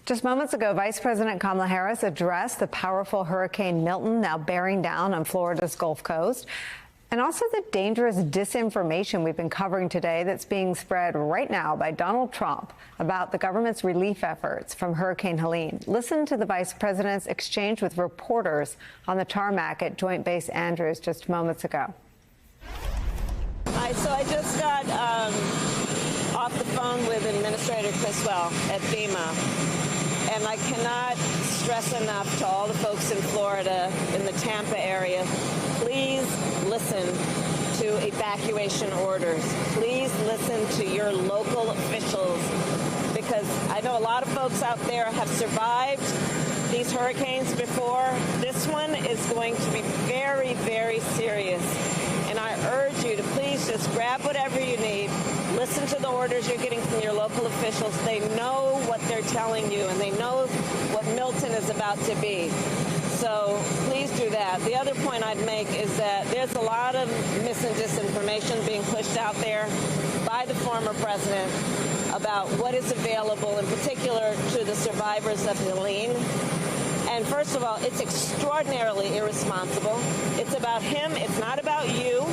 Just moments ago, Vice President Kamala Harris addressed the powerful Hurricane Milton now bearing down on Florida's Gulf Coast, and also the dangerous disinformation we've been covering today that's being spread right now by Donald Trump about the government's relief efforts from Hurricane Helene. Listen to the Vice President's exchange with reporters on the tarmac at Joint Base Andrews just moments ago. So I just got off the phone with Administrator Criswell at FEMA. And I cannot stress enough to all the folks in Florida, in the Tampa area, please listen to evacuation orders. Please listen to your local officials, because I know a lot of folks out there have survived these hurricanes before. This one is going to be very, very serious. And I urge you to please just grab whatever you need. Listen to the orders you're getting from your local officials. They know what they're telling you, and they know what Milton is about to be. So please do that. The other point I'd make is that there's a lot of mis and disinformation being pushed out there by the former president about what is available, in particular to the survivors of Helene. And first of all, it's extraordinarily irresponsible. It's about him. It's not about you.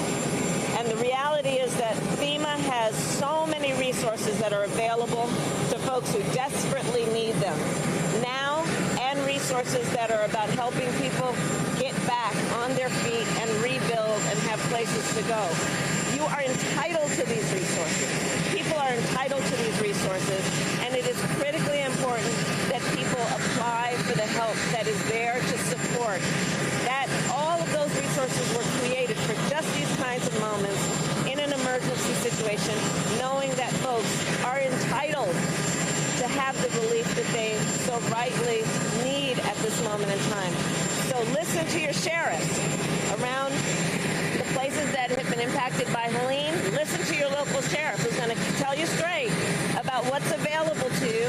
And the reality is that FEMA has so many resources that are available to folks who desperately need them now, and resources that are about helping people get back on their feet and rebuild and have places to go. You are entitled to these resources. People are entitled to these resources, and it is critically important that people apply for the help that is there to support. That all of those resources were created for just these kinds of moments in an emergency situation, knowing that folks are entitled to have the relief that they so rightly need at this moment in time. So listen to your sheriffs around the places that have been impacted by Helene. Listen to your local sheriff, who's going to tell you straight about what's available to you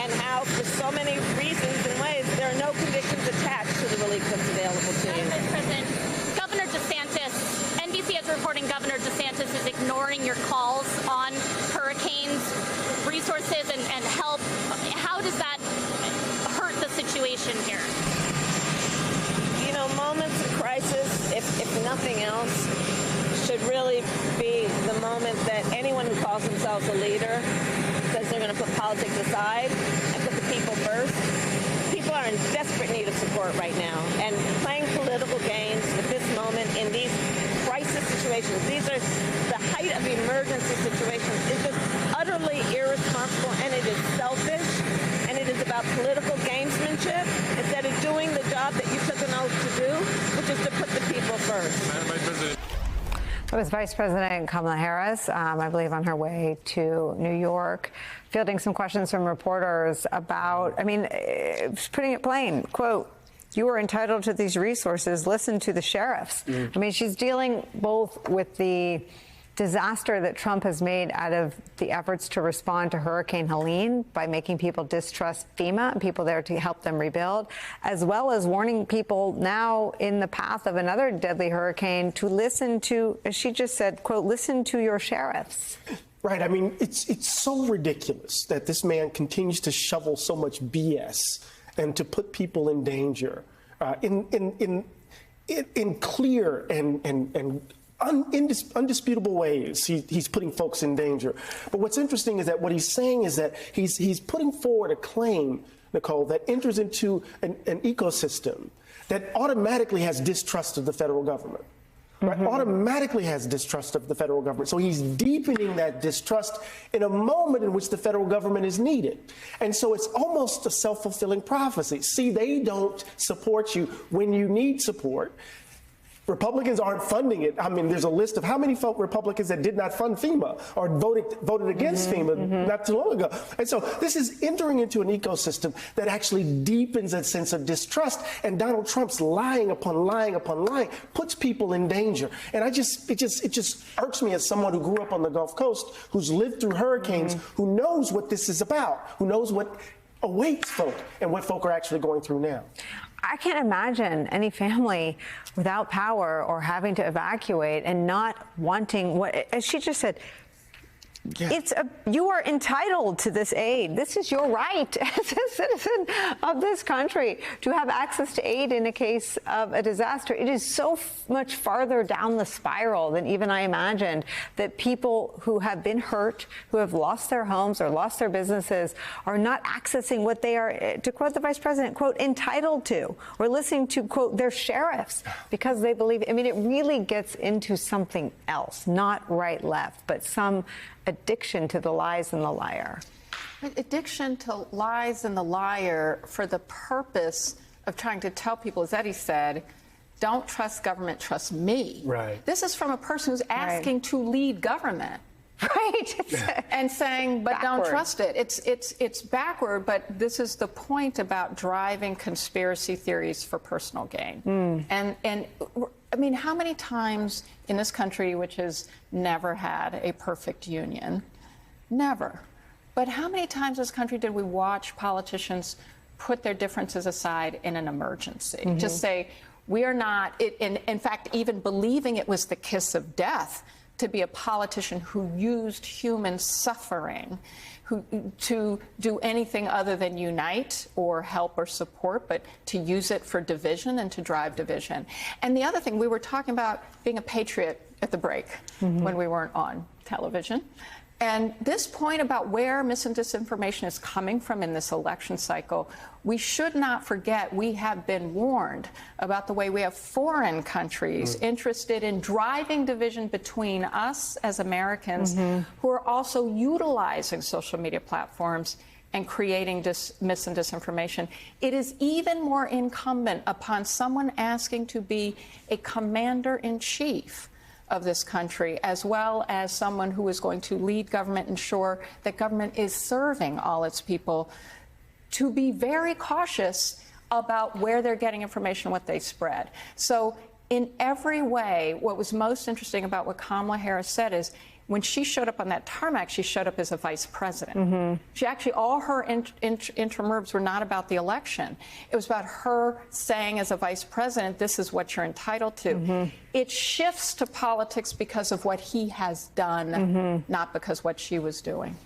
and how, for so many reasons and ways, there are no conditions attached to the relief that's available to you. Madam President, Governor DeSantis, NBC is reporting Governor DeSantis is ignoring your calls on hurricanes, resources, and help. How does that hurt the situation here? You know, moments of crisis, if nothing else, should really be the moment that anyone who calls themselves a leader says they're going to put politics aside and put the people first. People are in desperate need of support right now, and playing political games at this moment in these crisis situations, these are the height of emergency situations, is just utterly irresponsible, and it is selfish, and it is about political gamesmanship instead of doing the job that you took an oath to do, which is to put the people first. Madam Vice President. It was Vice President Kamala Harris, I believe, on her way to New York, fielding some questions from reporters about, putting it plain, quote, you are entitled to these resources. Listen to the sheriffs. I mean, she's dealing both with the disaster that Trump has made out of the efforts to respond to Hurricane Helene by making people distrust FEMA and people there to help them rebuild, as well as warning people now in the path of another deadly hurricane to listen to, as she just said, quote, listen to your sheriffs. Right. I mean, it's so ridiculous that this man continues to shovel so much BS and to put people in danger in clear and undisputable ways. He's putting folks in danger. But what's interesting is that what he's saying is that he's putting forward a claim, Nicole, that enters into an ecosystem that automatically has distrust of the federal government. Right? Automatically has distrust of the federal government. So he's deepening that distrust in a moment in which the federal government is needed. And so it's almost a self-fulfilling prophecy. See, they don't support you when you need support. Republicans aren't funding it. I mean, there's a list of how many Republicans that did not fund FEMA or voted against FEMA not too long ago. And so this is entering into an ecosystem that actually deepens that sense of distrust. And Donald Trump's lying upon lying upon lying puts people in danger. And it just irks me as someone who grew up on the Gulf Coast, who's lived through hurricanes, who knows what this is about, who knows what awaits folk and what folk are actually going through now. I can't imagine any family without power or having to evacuate and not wanting what, as she just said, You are entitled to this aid. This is your right as a citizen of this country to have access to aid in a case of a disaster. It is so much farther down the spiral than even I imagined that people who have been hurt, who have lost their homes or lost their businesses, are not accessing what they are, to quote the vice president, quote, entitled to, or listening to, quote, their sheriffs because they believe. I mean, it really gets into something else, not right, left, but some addiction to the lies and the liar. Addiction to lies and the liar for the purpose of trying to tell people, as Eddie said, don't trust government, trust me. Right. This is from a person who's asking to lead government. Right. And saying, but backward. Don't trust it. It's backward, but this is the point about driving conspiracy theories for personal gain. And I mean, how many times in this country, which has never had a perfect union, never, but how many times in this country did we watch politicians put their differences aside in an emergency? Just say, we are not, in fact, even believing it was the kiss of death to be a politician who used human suffering to do anything other than unite or help or support, but to use it for division and to drive division. And the other thing, we were talking about being a patriot at the break when we weren't on television. And this point about where mis and disinformation is coming from in this election cycle, we should not forget we have been warned about the way we have foreign countries interested in driving division between us as Americans who are also utilizing social media platforms and creating mis and disinformation. It is even more incumbent upon someone asking to be a commander-in-chief of this country, as well as someone who is going to lead government, ensure that government is serving all its people, to be very cautious about where they're getting information, what they spread. So in every way, what was most interesting about what Kamala Harris said is, when she showed up on that tarmac, she showed up as a vice president. She actually, all her intermurves were not about the election. It was about her saying as a vice president, this is what you're entitled to. It shifts to politics because of what he has done, not because what she was doing.